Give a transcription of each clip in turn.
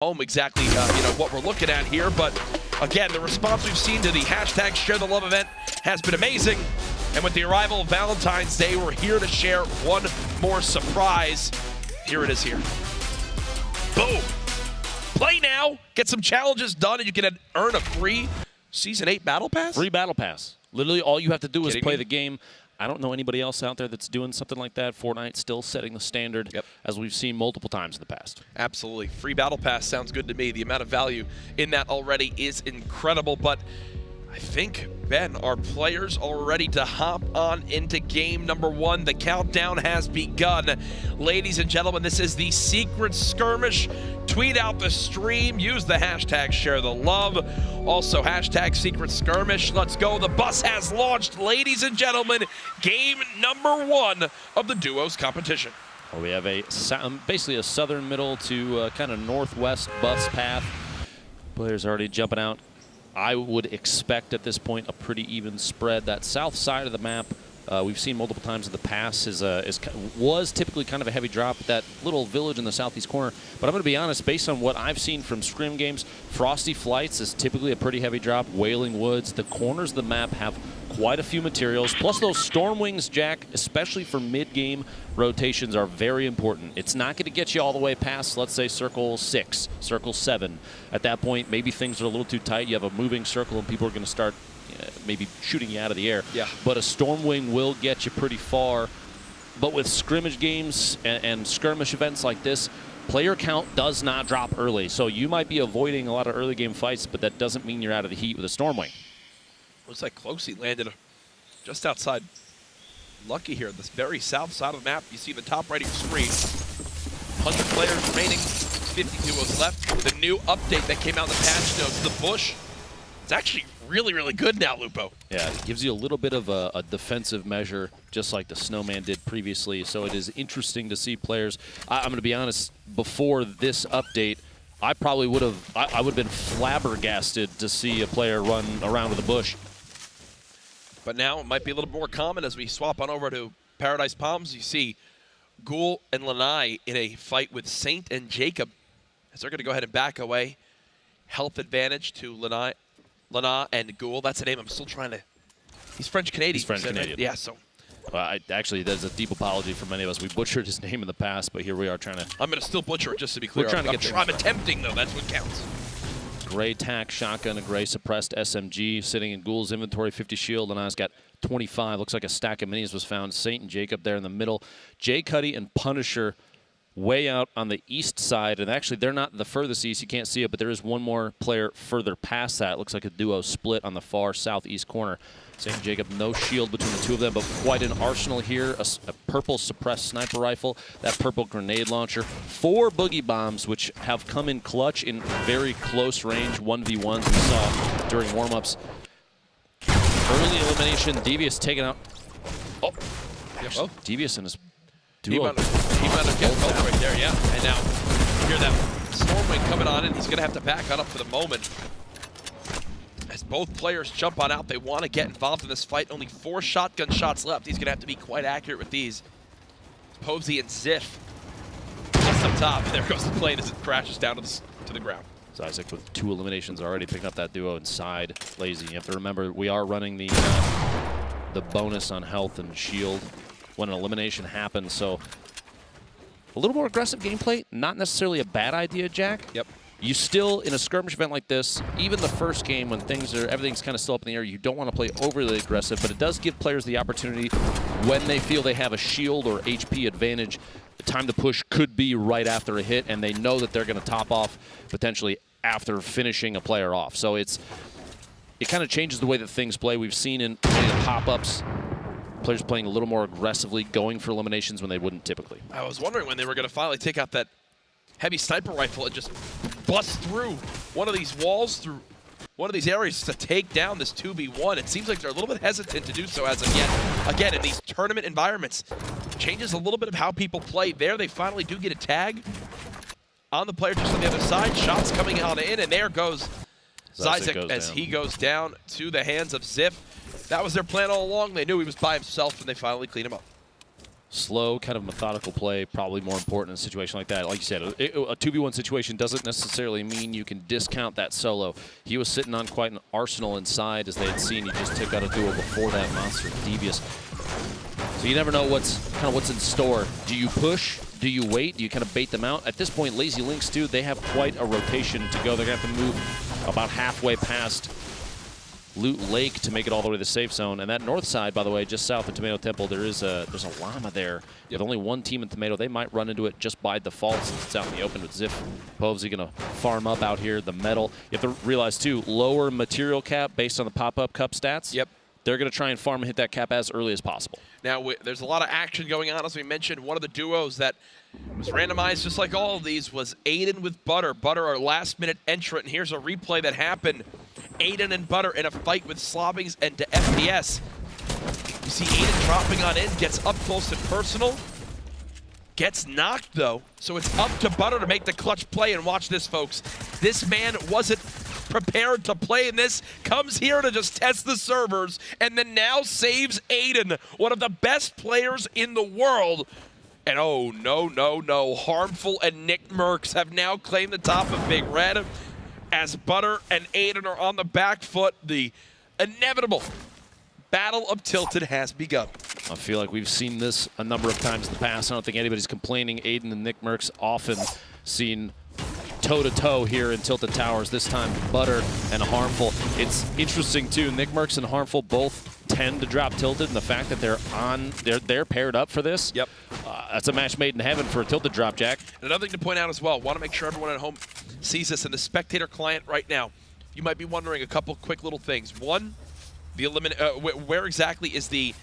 home exactly what we're looking at here, but again, the response we've seen to the hashtag Share the Love event has been amazing. And with the arrival of Valentine's Day, we're here to share one more surprise. Here it is here. Boom. Play now, get some challenges done, and you can earn a free Season 8 Battle Pass? Free Battle Pass. Literally all you have to do is play the game. I don't know anybody else out there that's doing something like that. Fortnite still setting the standard, as we've seen multiple times in the past. Absolutely. Free Battle Pass sounds good to me. The amount of value in that already is incredible, but I think, Ben, our players are ready to hop on into game number 1. The countdown has begun. Ladies and gentlemen, this is the Secret Skirmish. Tweet out the stream. Use the hashtag Share the Love. Also, hashtag Secret Skirmish. Let's go. The bus has launched. Ladies and gentlemen, game number 1 of the duos competition. Well, we have basically a southern middle to kind of northwest bus path. Players already jumping out. I would expect at this point a pretty even spread. That south side of the map, we've seen multiple times in the past, was typically kind of a heavy drop. That little village in the southeast corner. But I'm going to be honest, based on what I've seen from Scrim games, Frosty Flights is typically a pretty heavy drop. Wailing Woods, the corners of the map have quite a few materials. Plus those Stormwings, Jack, especially for mid-game rotations, are very important. It's not going to get you all the way past, let's say, Circle 6, Circle 7. At that point, maybe things are a little too tight. You have a moving circle and people are going to start maybe shooting you out of the air. Yeah. But a Stormwing will get you pretty far. But with scrimmage games and skirmish events like this, player count does not drop early. So you might be avoiding a lot of early game fights, but that doesn't mean you're out of the heat with a Stormwing. Looks like Closey landed just outside Lucky here, this very south side of the map. You see the top right of your screen. 100 players remaining, 50 duos left. The new update that came out in the patch notes, the bush, it's actually really, really good now, Lupo. Yeah, it gives you a little bit of a defensive measure, just like the Snowman did previously. So it is interesting to see players. I'm going to be honest, before this update, I probably would have been flabbergasted to see a player run around with a bush. But now it might be a little more common as we swap on over to Paradise Palms. You see Ghoul and Lanai in a fight with Saint and Jacob as they're going to go ahead and back away. Health advantage to Lanai and Ghoul. That's a name I'm still trying to... He's French-Canadian. He's French-Canadian. Yeah, so... Actually, there's a deep apology for many of us. We butchered his name in the past, but here we are trying to... I'm going to still butcher it, just to be clear. We're trying to get I'm attempting, though. That's what counts. Gray tack shotgun, a gray suppressed SMG sitting in Ghoul's inventory, 50 shield. Lanai's got 25. Looks like a stack of minis was found. Saint and Jacob there in the middle. Jay Cuddy and Punisher way out on the east side. And actually, they're not the furthest east. You can't see it, but there is one more player further past that. It looks like a duo split on the far southeast corner. Saint and Jacob, no shield between the two of them, but quite an arsenal here. A purple suppressed sniper rifle, that purple grenade launcher, 4 boogie bombs, which have come in clutch in very close range 1v1s we saw during warm-ups. Early elimination, Devious taken out. Oh, Actually, Devious and his duo. He might have get both right there, yeah. And now, you hear that Stormwing coming on in. He's going to have to back on up for the moment. As both players jump on out, they want to get involved in this fight. Only 4 shotgun shots left. He's going to have to be quite accurate with these. Posey and Ziff just up top. And there goes the plane as it crashes down to the ground. So Isaac with 2 eliminations already, picking up that duo inside. Lazy. You have to remember, we are running the bonus on health and shield when an elimination happens. So a little more aggressive gameplay, not necessarily a bad idea, Jack. Yep. You still, in a skirmish event like this, even the first game when everything's kind of still up in the air, you don't want to play overly aggressive, but it does give players the opportunity when they feel they have a shield or HP advantage. The time to push could be right after a hit, and they know that they're going to top off potentially after finishing a player off. So it kind of changes the way that things play. We've seen in pop-ups, players playing a little more aggressively, going for eliminations when they wouldn't typically. I was wondering when they were going to finally take out that heavy sniper rifle and just bust through one of these walls, through one of these areas to take down this 2v1. It seems like they're a little bit hesitant to do so as of yet. Again, in these tournament environments, changes a little bit of how people play. There, they finally do get a tag on the player just on the other side. Shots coming on in, and there goes Zyzek as he goes down to the hands of Ziff. That was their plan all along. They knew he was by himself, and they finally cleaned him up. Slow, kind of methodical play, probably more important in a situation like that. Like you said, a 2v1 situation doesn't necessarily mean you can discount that solo. He was sitting on quite an arsenal inside, as they had seen. He just took out a duo before that, Monster Devious. So you never know what's in store. Do you push? Do you wait? Do you kind of bait them out? At this point, Lazy Lynx, too, they have quite a rotation to go. They're going to have to move about halfway past Loot Lake to make it all the way to the safe zone. And that north side, by the way, just south of Tomato Temple, there's a llama there. With only one team in Tomato, they might run into it just by default since it's out in the open with Ziff. Povsy going to farm up out here, the metal. You have to realize, too, lower material cap based on the pop-up cup stats. Yep. They're going to try and farm and hit that cap as early as possible. Now, there's a lot of action going on. As we mentioned, one of the duos that was randomized, just like all of these, was Aiden with Butter. Butter, our last-minute entrant. And here's a replay that happened. Aiden and Butter in a fight with Slobbings and to FPS. You see Aiden dropping on in, gets up close and personal. Gets knocked, though. So it's up to Butter to make the clutch play. And watch this, folks. This man wasn't prepared to play in this, comes here to just test the servers, and then now saves Aiden, one of the best players in the world. And oh, no. Harmful and Nick Merckx have now claimed the top of Big Red. As Butter and Aiden are on the back foot, the inevitable Battle of Tilted has begun. I feel like we've seen this a number of times in the past. I don't think anybody's complaining. Aiden and Nick Merckx often seen toe-to-toe here in Tilted Towers. This time, Butter and Harmful. It's interesting, too. Nick Merckx and Harmful both tend to drop Tilted, and the fact that they're paired up for this, yep, that's a match made in heaven for a Tilted drop, Jack. And another thing to point out as well, want to make sure everyone at home sees this in the spectator client right now. You might be wondering a couple quick little things. One, the where exactly is the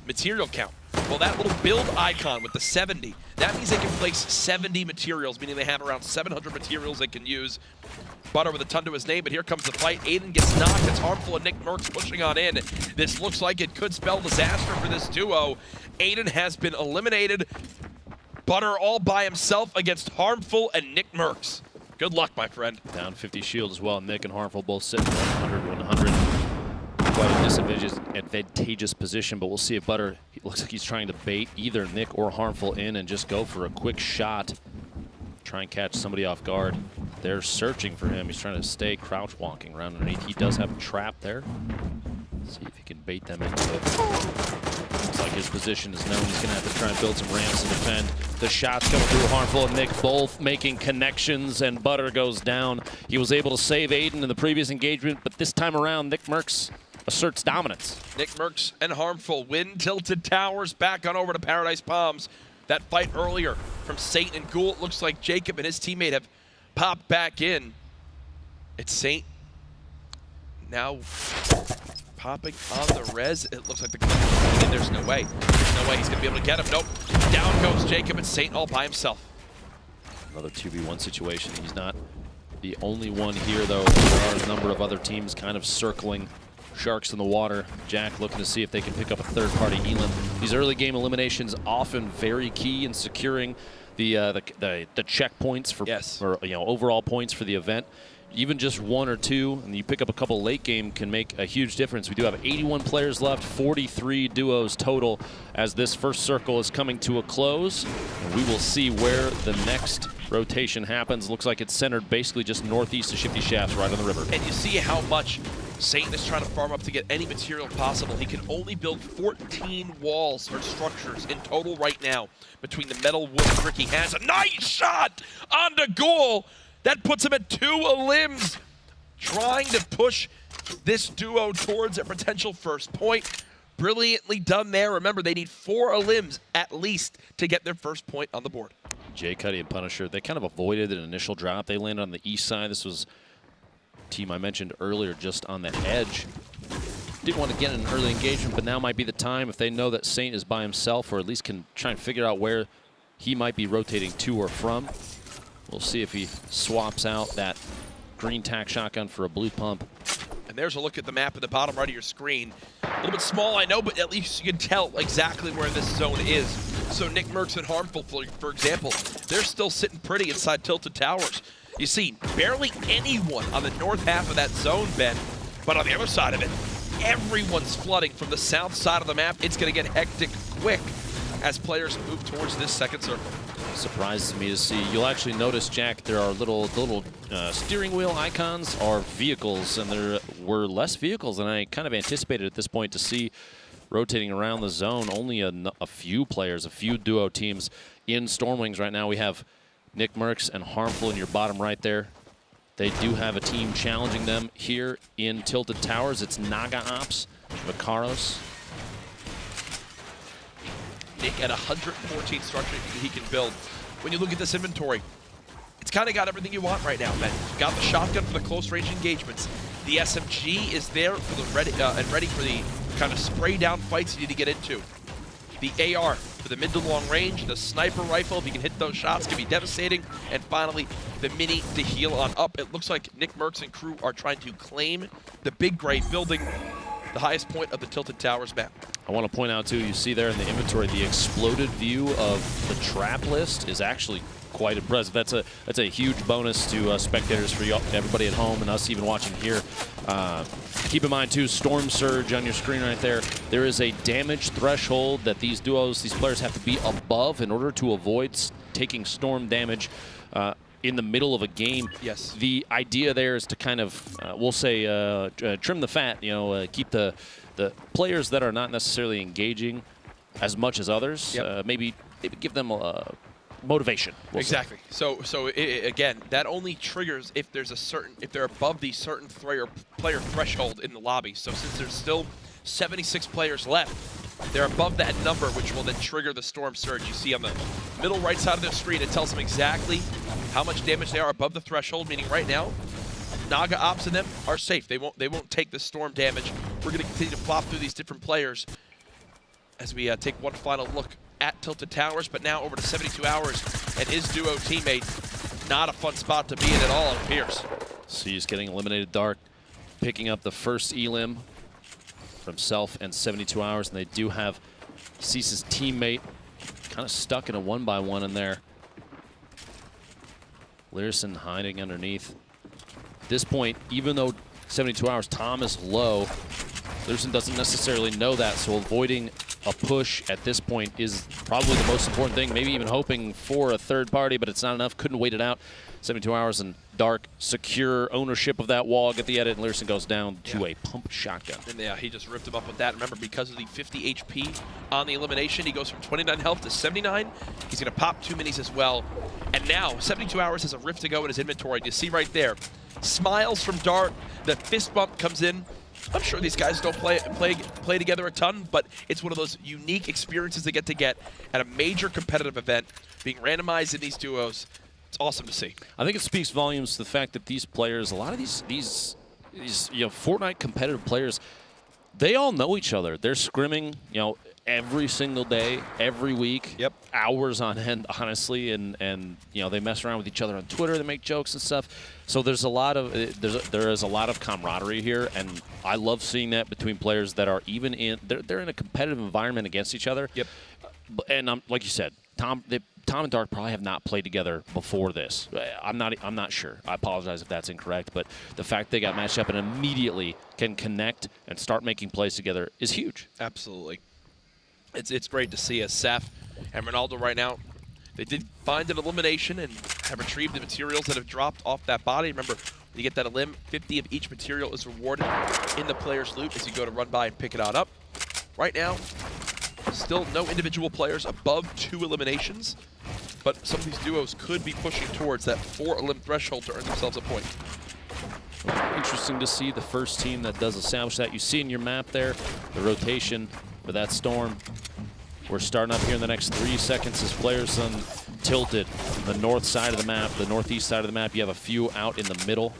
material count? Well, that little build icon with the 70, that means they can place 70 materials, meaning they have around 700 materials they can use. Butter with a ton to his name, but here comes the fight. Aiden gets knocked. It's Harmful and Nick Merckx pushing on in. This looks like it could spell disaster for this duo. Aiden has been eliminated. Butter all by himself against Harmful and Nick Merckx. Good luck, my friend. Down 50 shield as well. Nick and Harmful both sitting 100. Quite a disadvantageous position, but we'll see if Butter, it looks like he's trying to bait either Nick or Harmful in and just go for a quick shot. Try and catch somebody off guard. They're searching for him. He's trying to stay crouch walking around underneath. He does have a trap there. See if he can bait them into it. Looks like his position is known. He's going to have to try and build some ramps and defend. The shots coming through. Harmful and Nick both making connections, and Butter goes down. He was able to save Aiden in the previous engagement, but this time around, Nick Merckx asserts dominance. Nick Merckx and Harmful win Tilted Towers, back on over to Paradise Palms. That fight earlier from Saint and Ghoul, it looks like Jacob and his teammate have popped back in. It's Saint now popping on the res. It looks like the and there's no way. There's no way he's going to be able to get him. Nope. Down goes Jacob and Saint all by himself. Another 2v1 situation. He's not the only one here, though. There are a number of other teams kind of circling Sharks in the water. Jack looking to see if they can pick up a third-party Elam. These early game eliminations often very key in securing the checkpoints for overall points for the event. Even just one or two, and you pick up a couple late game, can make a huge difference. We do have 81 players left, 43 duos total, as this first circle is coming to a close. And we will see where the next rotation happens. Looks like it's centered basically just northeast of Shifty Shafts, right on the river. And you see how much Satan is trying to farm up to get any material possible. He can only build 14 walls or structures in total right now between the metal wood brick he has. A nice shot on the goal. That puts him at 2 limbs, trying to push this duo towards a potential first point. Brilliantly done there. Remember, they need 4 limbs at least to get their first point on the board. Jay Cuddy and Punisher, they kind of avoided an initial drop. They landed on the east side. This was a team I mentioned earlier, just on the edge. Didn't want to get an early engagement, but now might be the time if they know that Saint is by himself, or at least can try and figure out where he might be rotating to or from. We'll see if he swaps out that green tack shotgun for a blue pump. And there's a look at the map at the bottom right of your screen. A little bit small, I know, but at least you can tell exactly where this zone is. So Nick Merckx and Harmful, for example, they're still sitting pretty inside Tilted Towers. You see, barely anyone on the north half of that zone, Ben, but on the other side of it, everyone's flooding from the south side of the map. It's going to get hectic quick as players move towards this second circle. Surprises me to see. You'll actually notice, Jack, there are little steering wheel icons are vehicles, and there were less vehicles than I kind of anticipated at this point to see rotating around the zone. Only a few players, a few duo teams in Stormwings right now. We have Nick Merckx and Harmful in your bottom right there. They do have a team challenging them here in Tilted Towers. It's Naga Ops, Vakaros. Nick at 114 structure he can build. When you look at this inventory, it's kind of got everything you want right now, Ben. You've got the shotgun for the close range engagements. The SMG is there for the ready for the kind of spray down fights you need to get into. The AR for the mid to long range, the sniper rifle, if you can hit those shots, can be devastating. And finally, the mini to heal on up. It looks like Nick Merckx and crew are trying to claim the big gray building, the highest point of the Tilted Towers map. I want to point out, too, you see there in the inventory, the exploded view of the trap list is actually quite impressive. That's a huge bonus to spectators, for you, everybody at home, and us even watching here. Keep in mind, too, Storm Surge on your screen right there. There is a damage threshold that these players have to be above in order to avoid taking storm damage in the middle of a game. Yes. The idea there is to kind of, we'll say, trim the fat, keep the players that are not necessarily engaging as much as others, yep. maybe give them motivation. Exactly. So again, that only triggers if they're above the certain player threshold in the lobby. So since there's still 76 players left, they're above that number, which will then trigger the Storm Surge. You see on the middle right side of the screen, it tells them exactly how much damage they are above the threshold, meaning right now, Naga Ops and them are safe. They won't take the storm damage. We're going to continue to flop through these different players as we take one final look at Tilted Towers, but now over to 72 Hours and his duo teammate. Not a fun spot to be in at all, it appears. So he's getting eliminated. Dark picking up the first elim from Self and 72 Hours, and they do have Cease's teammate kind of stuck in a 1-by-1 in there. Learson hiding underneath. At this point, even though 72 Hours, Tom is low, Learson doesn't necessarily know that, so avoiding a push at this point is probably the most important thing. Maybe even hoping for a third party, but it's not enough. Couldn't wait it out. 72 Hours and Dark secure ownership of that wall, get the edit, and Learson goes down to a pump shotgun. And yeah, he just ripped him up with that. Remember, because of the 50 HP on the elimination, he goes from 29 health to 79. He's going to pop 2 minis as well. And now, 72 Hours has a rift to go in his inventory. You see right there, smiles from Dark. The fist bump comes in. I'm sure these guys don't play together a ton, but it's one of those unique experiences they get at a major competitive event, being randomized in these duos. It's awesome to see. I think it speaks volumes to the fact that these players, a lot of these Fortnite competitive players, they all know each other. They're scrimming, every single day, every week, yep. Hours on end, honestly, and they mess around with each other on Twitter. They make jokes and stuff. So there's a lot of there is a lot of camaraderie here, and I love seeing that between players that are even they're in a competitive environment against each other. Yep. And like you said, Tom and Dark probably have not played together before this. I'm not sure. I apologize if that's incorrect, but the fact they got matched up and immediately can connect and start making plays together is huge. Absolutely. It's great to see as Seth and Ronaldo right now. They did find an elimination and have retrieved the materials that have dropped off that body. Remember, when you get that elim, 50 of each material is rewarded in the player's loot as you go to run by and pick it on up. Right now, still no individual players above 2 eliminations, but some of these duos could be pushing towards that 4 elim threshold to earn themselves a point. Interesting to see the first team that does establish that. You see in your map there, the rotation for that storm. We're starting up here in the next 3 seconds as players on Tilted. The north side of the map, the northeast side of the map, you have a few out in the middle.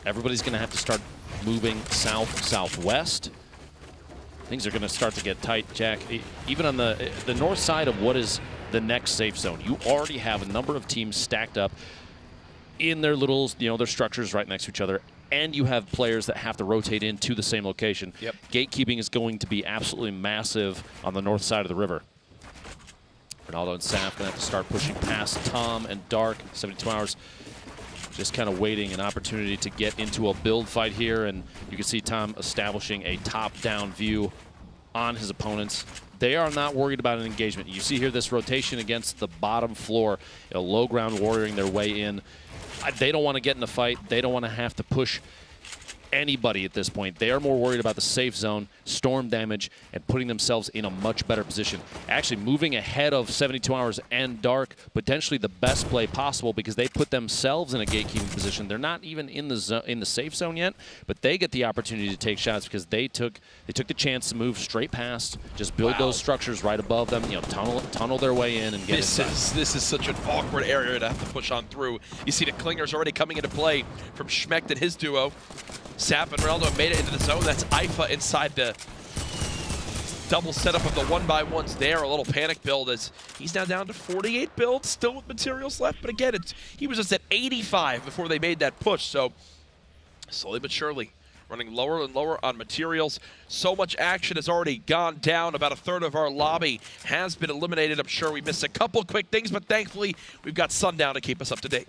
Everybody's going to have to start moving south, southwest. Things are going to start to get tight, Jack. Even on the north side of what is the next safe zone, you already have a number of teams stacked up in their little, their structures right next to each other, and you have players that have to rotate into the same location. Yep. Gatekeeping is going to be absolutely massive on the north side of the river. Ronaldo and Saf going to have to start pushing past Tom and Dark. 72 Hours just kind of waiting an opportunity to get into a build fight here, and you can see Tom establishing a top-down view on his opponents. They are not worried about an engagement. You see here this rotation against the bottom floor, low ground warrioring their way in. They don't want to get in a fight. They don't want to have to push anybody at this point. They are more worried about the safe zone, storm damage, and putting themselves in a much better position. Actually moving ahead of 72 Hours and Dark, potentially the best play possible because they put themselves in a gatekeeping position. They're not even in the safe zone yet, but they get the opportunity to take shots because they took the chance to move straight past, just build those structures right above them, you know, tunnel their way in and get inside. This is such an awkward area to have to push on through. You see the clingers already coming into play from Schmecht and his duo. Sap and Ronaldo made it into the zone. That's Ifa inside the double setup of the 1x1s there. A little panic build as he's now down to 48 builds, still with materials left. But again, he was just at 85 before they made that push. So slowly but surely, running lower and lower on materials. So much action has already gone down. About a third of our lobby has been eliminated. I'm sure we missed a couple quick things, but thankfully we've got Sundown to keep us up to date.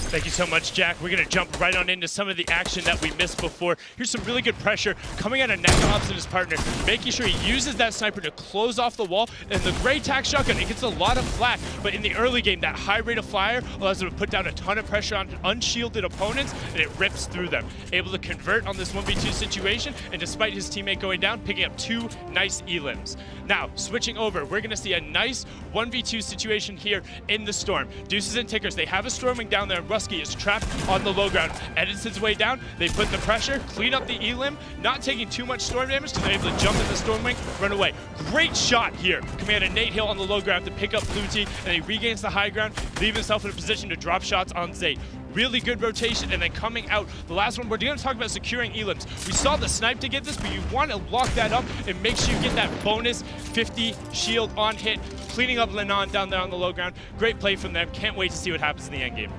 Thank you so much, Jack. We're going to jump right on into some of the action that we missed before. Here's some really good pressure coming out of Nakahops and his partner, making sure he uses that sniper to close off the wall. And the gray tac shotgun, it gets a lot of flak, but in the early game, that high rate of fire allows him to put down a ton of pressure on unshielded opponents, and it rips through them. Able to convert on this 1v2 situation, and despite his teammate going down, picking up 2 nice elims. Now, switching over, we're going to see a nice 1v2 situation here in the Storm. Deuces and Tickers, they have a storming down there, and Rusky is trapped on the low ground. Edison's way down, they put the pressure, clean up the elim, not taking too much storm damage because they're able to jump in the storm wing, run away. Great shot here. Commander Nate Hill on the low ground to pick up Blue Tea, and he regains the high ground, leaving himself in a position to drop shots on Zayt. Really good rotation, and then coming out, the last one, we're going to talk about securing elims. We saw the snipe to get this, but you want to lock that up and make sure you get that bonus 50 shield on hit, cleaning up Lenon down there on the low ground. Great play from them. Can't wait to see what happens in the end game.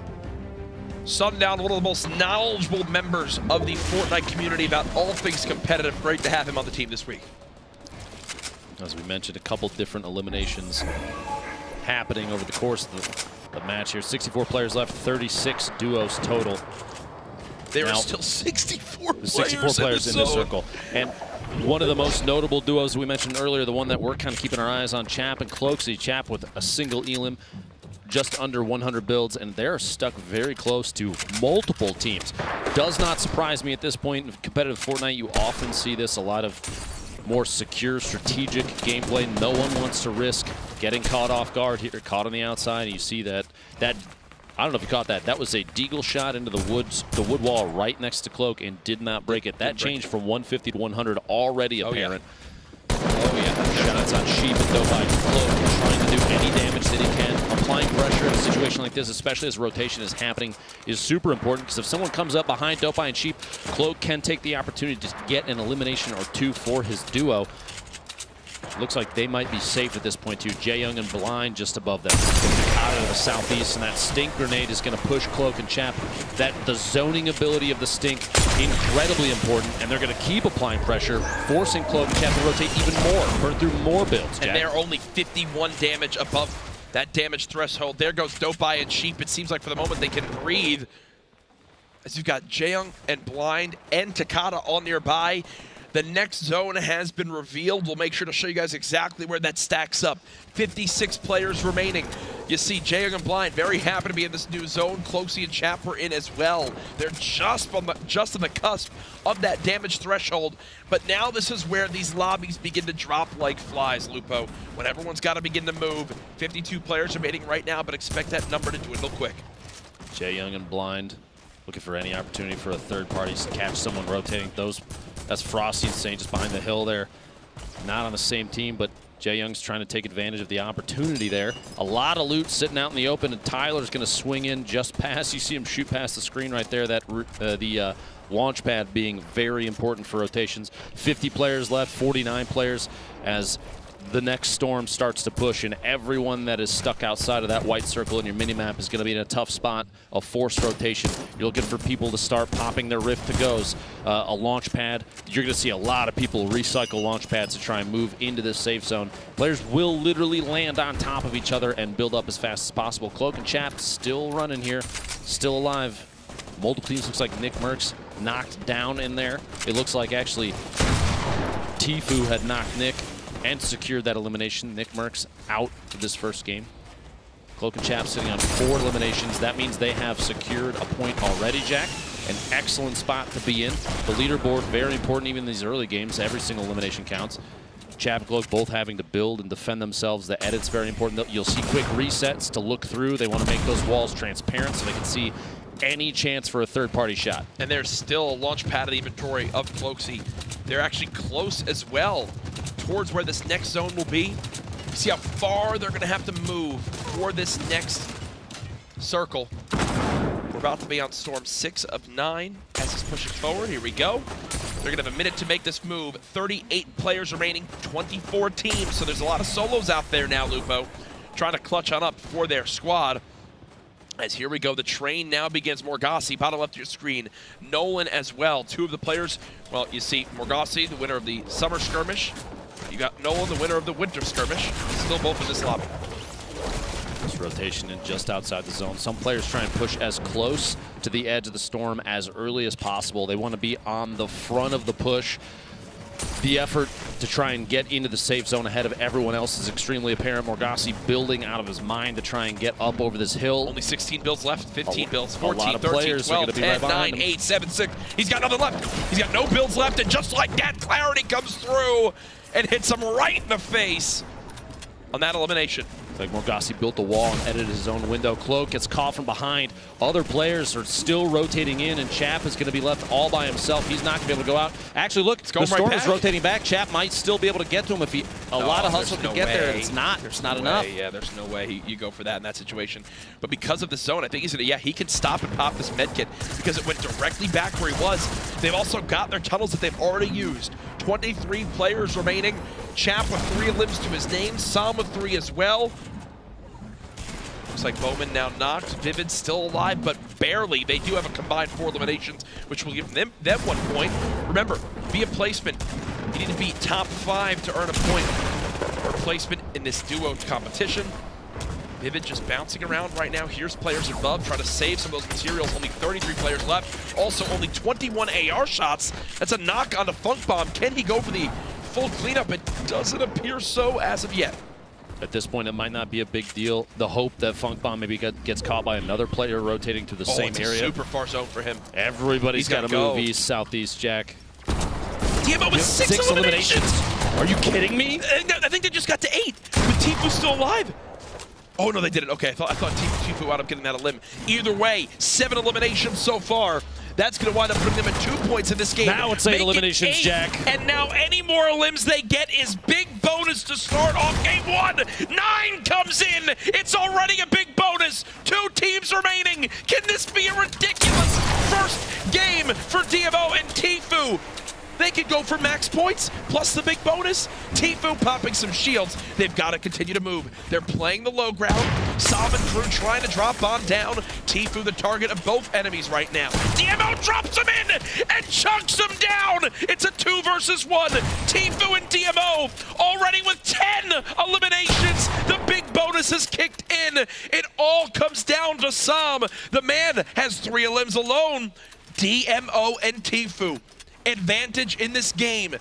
Sundown, one of the most knowledgeable members of the Fortnite community about all things competitive. Great to have him on the team this week. As we mentioned, a couple different eliminations happening over the course of the match here. 64 players left, 36 duos total. There are still 64 players in this circle. And one of the most notable duos we mentioned earlier, the one that we're kind of keeping our eyes on, Chap and Cloaksy. Chap with a single elim, just under 100 builds, and they're stuck very close to multiple teams. Does not surprise me at this point in competitive Fortnite. You often see this, a lot of more secure, strategic gameplay. No one wants to risk getting caught off guard here, caught on the outside. And you see that I don't know if you caught that. That was a deagle shot into the wood wall right next to Cloak and did not break it. That changed from 150 to 100 already apparent. Oh yeah, shots on Sheep and Dobai. Cloak trying to do any damage that he can. Applying pressure in a situation like this, especially as rotation is happening, is super important because if someone comes up behind Dopai and Sheep, Cloak can take the opportunity to get an elimination or two for his duo. Looks like they might be safe at this point too. Jaeyoung and Blind just above them. Out of the southeast, and that stink grenade is going to push Cloak and Chap. The zoning ability of the stink, incredibly important, and they're going to keep applying pressure, forcing Cloak and Chap to rotate even more, burn through more builds. Jack. And they're only 51 damage above that damage threshold. There goes Dopai and Sheep. It seems like for the moment they can breathe. As you've got Jaeyoung and Blind and Takata all nearby. The next zone has been revealed. We'll make sure to show you guys exactly where that stacks up. 56 players remaining. You see Jaeyoung and Blind very happy to be in this new zone. Cloaksy and Chap were in as well. They're just on the cusp of that damage threshold. But now this is where these lobbies begin to drop like flies, Lupo. When everyone's got to begin to move. 52 players remaining right now, but expect that number to dwindle quick. Jaeyoung and Blind looking for any opportunity for a third party to catch someone rotating. That's Frosty insane just behind the hill there. Not on the same team, but Jaeyoung's trying to take advantage of the opportunity there. A lot of loot sitting out in the open, and Tyler's going to swing in just past. You see him shoot past the screen right there. The launch pad being very important for rotations. 50 players left, 49 players as the next storm starts to push, and everyone that is stuck outside of that white circle in your minimap is going to be in a tough spot of forced rotation. You're looking for people to start popping their rift to goes. A launch pad, you're going to see a lot of people recycle launch pads to try and move into this safe zone. Players will literally land on top of each other and build up as fast as possible. Cloak and Chap still running here, still alive. Multiple teams. Looks like Nick Merckx knocked down in there. It looks like actually Tfue had knocked Nick and secured that elimination. Nick Merckx out of this first game. Cloak and Chap sitting on 4 eliminations. That means they have secured a point already, Jack. An excellent spot to be in. The leaderboard, very important even in these early games. Every single elimination counts. Chap and Cloak both having to build and defend themselves. The edit's very important. You'll see quick resets to look through. They want to make those walls transparent so they can see any chance for a third-party shot. And there's still a launch pad inventory of Cloaksy. They're actually close as well towards where this next zone will be. You see how far they're going to have to move for this next circle. We're about to be on storm 6 of 9 as it's pushing forward. Here we go. They're going to have a minute to make this move. 38 players remaining, 24 teams. So there's a lot of solos out there now, Lupo, trying to clutch on up for their squad. As here we go, the train now begins. Morgassi, bottom left of your screen. Nolan as well. 2 of the players, well, you see Morgassi, the winner of the summer skirmish. You got Nolan, the winner of the winter skirmish. Still both in this lobby. This rotation in just outside the zone. Some players try and push as close to the edge of the storm as early as possible. They want to be on the front of the push. The effort to try and get into the safe zone ahead of everyone else is extremely apparent. Morgassi building out of his mind to try and get up over this hill. Only 16 builds left, 15 builds, 14, 13, players 12, 10, right 9, 8, 7, 6. He's got nothing left. He's got no builds left, and just like that, Clarity comes through and hits him right in the face on that elimination. Like Morgassi built the wall and edited his own window. Cloak gets caught from behind. Other players are still rotating in, and Chap is going to be left all by himself. He's not going to be able to go out. Actually, look, the storm is rotating back. Chap might still be able to get to him if he a lot of hustle to get there. And it's not. There's not enough. Yeah, there's no way you go for that in that situation. But because of the zone, I think he's going to, he can stop and pop this medkit because it went directly back where he was. They've also got their tunnels that they've already used. 23 players remaining. Chap with 3 limbs to his name. Sam with 3 as well. Looks like Bowman now knocked. Vivid still alive, but barely. They do have a combined 4 eliminations, which will give them 1 point. Remember, via placement, you need to be top 5 to earn a point for placement in this duo competition. Vivid just bouncing around right now. Here's players above trying to save some of those materials. Only 33 players left. Also, only 21 AR shots. That's a knock on the Funk Bomb. Can he go for the full cleanup? It doesn't appear so as of yet. At this point, it might not be a big deal. The hope that Funk Bomb maybe gets caught by another player rotating to the same area. Super far zone for him. Everybody's got to move east, southeast, Jack. Dmo with 6 eliminations. Are you kidding me? I think they just got to 8 with Tfue still alive. Oh, no, they didn't. Okay, I thought Tfue wound up getting that a limb. Either way, 7 eliminations so far. That's going to wind up putting them at 2 points in this game. Now it's 8 eliminations, Jack. And now any more limbs they get is big bonus to start off game 1. 9 comes in. It's already a big bonus. 2 teams remaining. Can this be a ridiculous first game for Dmo and Tfue? They could go for max points, plus the big bonus. Tfue popping some shields. They've got to continue to move. They're playing the low ground. Sam and crew trying to drop on down. Tfue the target of both enemies right now. Dmo drops him in and chunks him down. It's a 2 versus 1. Tfue and Dmo already with 10 eliminations. The big bonus has kicked in. It all comes down to Sam. The man has 3 limbs alone. Dmo and Tfue. Advantage in this game.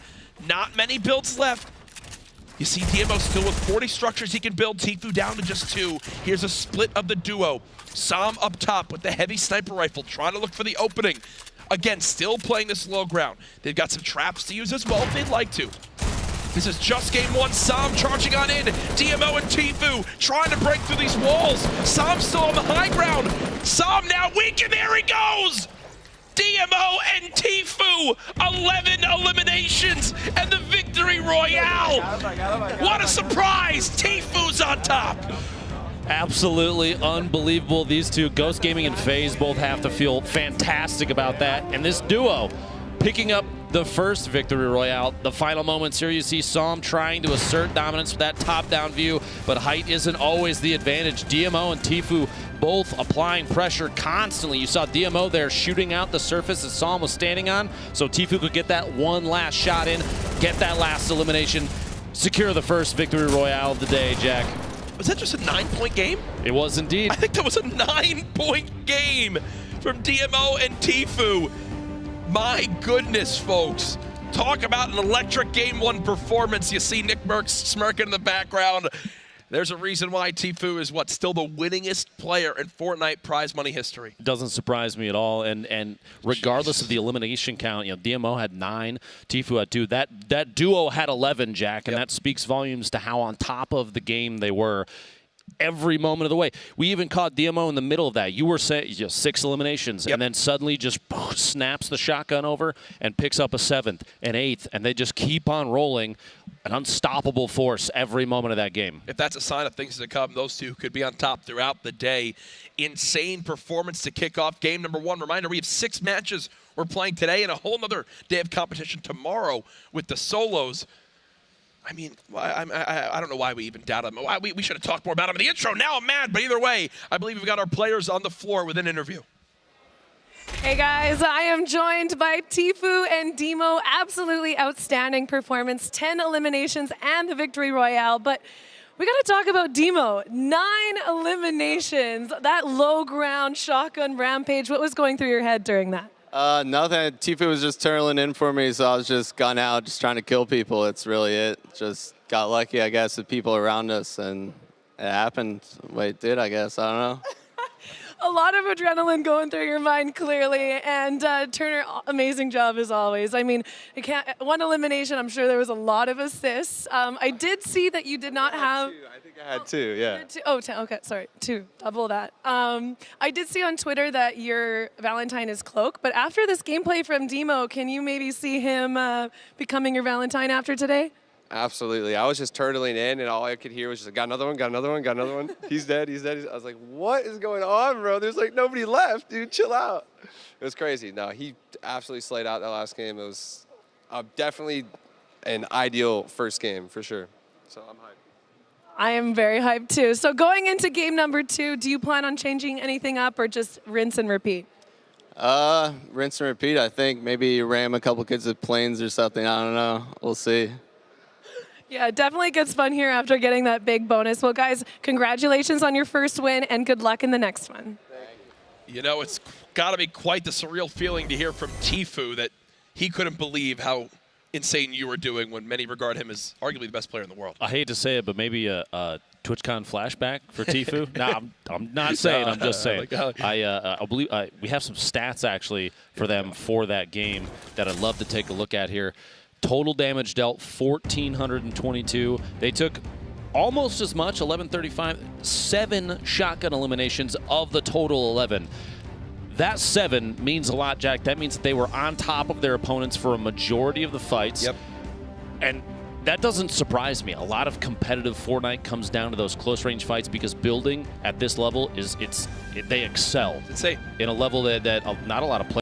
Not many builds left. You see Dmo still with 40 structures he can build. Tfue down to just 2. Here's a split of the duo. Sam up top with the heavy sniper rifle, trying to look for the opening. Again, still playing this low ground. They've got some traps to use as well if they'd like to. This is just game 1. Sam charging on in. Dmo and Tfue trying to break through these walls. Sam still on the high ground. Sam now weak, and there he goes! Dmo and Tfue, 11 eliminations, and the victory royale. What a surprise! Tfue's on top. Absolutely unbelievable. These two, Ghost Gaming and FaZe, both have to feel fantastic about that. And this duo picking up the first victory royale. The final moments here, you see Sam trying to assert dominance with that top-down view, but height isn't always the advantage. Dmo and Tfue both applying pressure constantly. You saw Dmo there shooting out the surface that Sam was standing on, so Tfue could get that one last shot in, get that last elimination, secure the first victory royale of the day, Jack. Was that just a 9-point game? It was indeed. I think that was a 9-point game from Dmo and Tfue. My goodness, folks. Talk about an electric Game 1 performance. You see Nick Merckx smirking in the background. There's a reason why Tfue is still the winningest player in Fortnite prize money history. Doesn't surprise me at all. And regardless of the elimination count, Dmo had 9, Tfue had 2. That duo had 11, Jack, and that speaks volumes to how on top of the game they were every moment of the way. We even caught Dmo in the middle of that. You were saying 6 eliminations, and then suddenly just snaps the shotgun over and picks up a 7th, an 8th, and they just keep on rolling. An unstoppable force every moment of that game. If that's a sign of things to come, those two could be on top throughout the day. Insane performance to kick off game number 1. Reminder, we have 6 matches we're playing today and a whole nother day of competition tomorrow with the solos. I mean, I don't know why we even doubted them. We should have talked more about them in the intro. Now I'm mad, but either way, I believe we've got our players on the floor with an interview. Hey guys, I am joined by Tfue and Dmo. Absolutely outstanding performance, 10 eliminations and the victory royale. But we got to talk about Dmo. 9 eliminations, that low ground shotgun rampage. What was going through your head during that? Nothing. Tfue was just turtling in for me, so I was just gone out, just trying to kill people. That's really it. Just got lucky, I guess, with people around us, and it happened the way it did, I guess. I don't know. A lot of adrenaline going through your mind, clearly. And Turner, amazing job as always. I mean, 1 elimination, I'm sure there was a lot of assists. I did see that you did not have... I think I had 2, yeah. 2. Oh, 10, okay, sorry, 2, double that. I did see on Twitter that your Valentine is Cloak, but after this gameplay from Dmo, can you maybe see him becoming your Valentine after today? Absolutely. I was just turtling in, and all I could hear was just, got another one, got another one, got another one. He's dead, he's dead. I was like, what is going on, bro? There's like nobody left, dude. Chill out. It was crazy. No, he absolutely slayed out that last game. It was definitely an ideal first game, for sure. So I'm hyped. I am very hyped, too. So going into game number 2, do you plan on changing anything up or just rinse and repeat? Rinse and repeat, I think. Maybe ram a couple kids with planes or something. I don't know. We'll see. Yeah, it definitely gets fun here after getting that big bonus. Well, guys, congratulations on your first win, and good luck in the next one. You know, it's got to be quite the surreal feeling to hear from Tfue that he couldn't believe how insane you were doing when many regard him as arguably the best player in the world. I hate to say it, but maybe a TwitchCon flashback for Tfue. No, I'm not saying. I'm just saying. I believe we have some stats actually for them for that game that I'd love to take a look at here. Total damage dealt 1,422. They took almost as much, 1,135, 7 shotgun eliminations of the total 11. That 7 means a lot, Jack. That means that they were on top of their opponents for a majority of the fights. Yep. And that doesn't surprise me. A lot of competitive Fortnite comes down to those close-range fights because building at this level they excel. Insane. In a level that not a lot of players